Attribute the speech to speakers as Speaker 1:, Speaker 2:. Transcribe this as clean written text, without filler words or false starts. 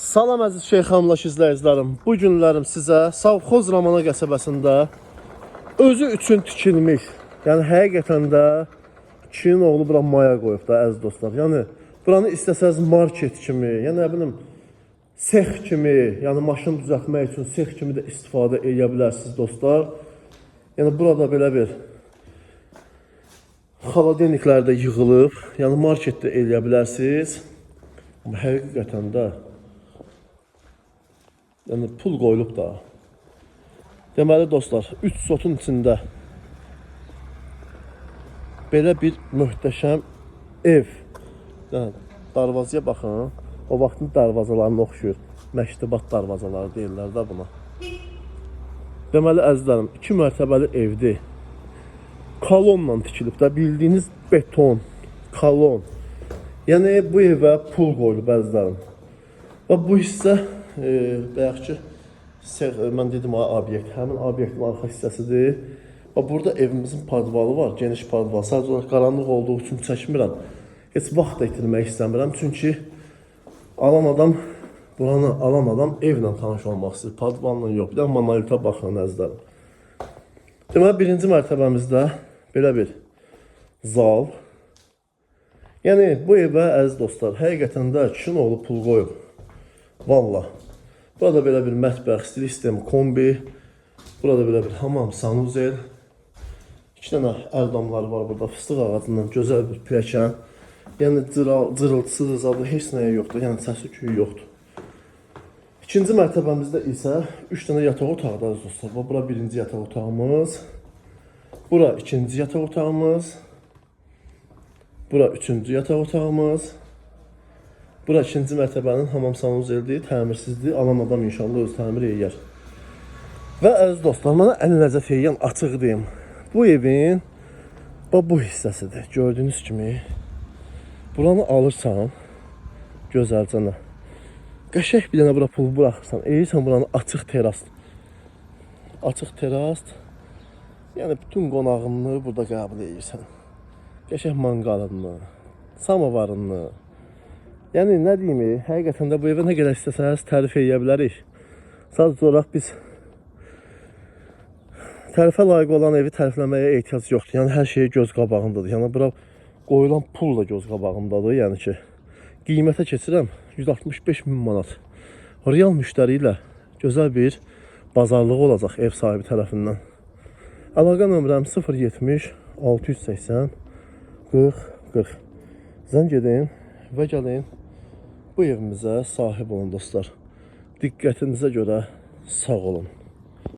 Speaker 1: Salam əziz Şeyxamlaş izləyicilərim. Bu günlərim sizə Savxoz Ramana qəsəbəsində özü üçün tikilmiş, yəni həqiqətən də kişinin oğlu bura maya qoyub da əziz dostlar. Yəni buranı istəsəz market kimi, yəni nə bilim sex kimi, yəni maşın düzəltmək üçün sex kimi də istifadə edə bilərsiniz dostlar. Yəni burada belə bir xaladeniklər də yığılıb, yəni marketdə eləyə bilərsiniz. Amma həqiqətən də yəni pul qoyulub da. Deməli dostlar, 3 sotun içində belə bir möhtəşəm ev. Yəni darvazaya baxın. O vaxtın darvazalarına oxşuyur. Məktəbat darvazaları deyirlər də buna. Deməli əzizlərim, 2 mərtəbəli evdir. Kolonla tikilib də, bildiyiniz beton, kolon. Yəni bu evə pul qoyulub əzizlərim. Və bu hissə bayaq ki, mən dedim obyekt, həmin obyektin arxa hissəsidir. Və burada evimizin padvalı var, geniş padval. Sadəcə olaraq qaranlıq olduğu üçün çəkmirəm. Heç vaxt da itirmək istəmirəm. Çünki buranı alan adam evlə tanış olmaq istəyir, padvalla yox. Bir də monolitə baxın əzizlərim. Deməli, birinci mərtəbəmizdə belə bir zal. Yəni bu evə əziz dostlar, həqiqətən də kişinin oğlu pul qoyub. Valla. Burada belə bir mətbəx, stil sistemi, kombi. Burada belə bir hamam, sanuzel. 2 dənə əl damları var burada, fıstıq ağacından gözəl bir pilləkən. Yəni cırıltısı, rızabı heç nəyə yoxdur, yəni səsi küyü yoxdur. İkinci mərtəbəmizdə isə 3 dənə yataq otaqdır dostlar. Bura birinci yataq otağımız. Bura ikinci yataq otağımız. Bura üçüncü yataq otağımız. Bura ikinci mərtəbənin hamam sanuzeldir, təmirsizdir. Alan adam inşallah öz təmir edir. Və əziz dostlar, mənə ən ləzzət edən açıq deyim. Bu evin bu hissəsidir. Gördüyünüz kimi buranı alırsan gözəlcənə. Qəşəng bir dənə bura pul buraxırsan. Eğirsən buranı açıq teras. Açıq teras. Yəni bütün qonağını burada qəbul edirsən. Qəşəng manqalını, samovarını. Yəni nə deyim, həqiqətən də bu evə nə qədər istəsəniz tərif edə bilərik. Sadəcə olaraq biz tərifə layiq olan evi tərifləməyə ehtiyac yoxdur. Yəni hər şey göz qabağındadır. Yəni bura qoyulan pul da göz qabağındadır. Yəni ki, qiymətə keçirəm 165.000 manat. Real müştəri ilə gözəl bir bazarlıq olacaq ev sahibi tərəfindən. Əlaqə nömrəm 070 680 40 40. Zəng edin və gəlin bu evimizə sahib olun dostlar. Diqqətinizə görə sağ olun.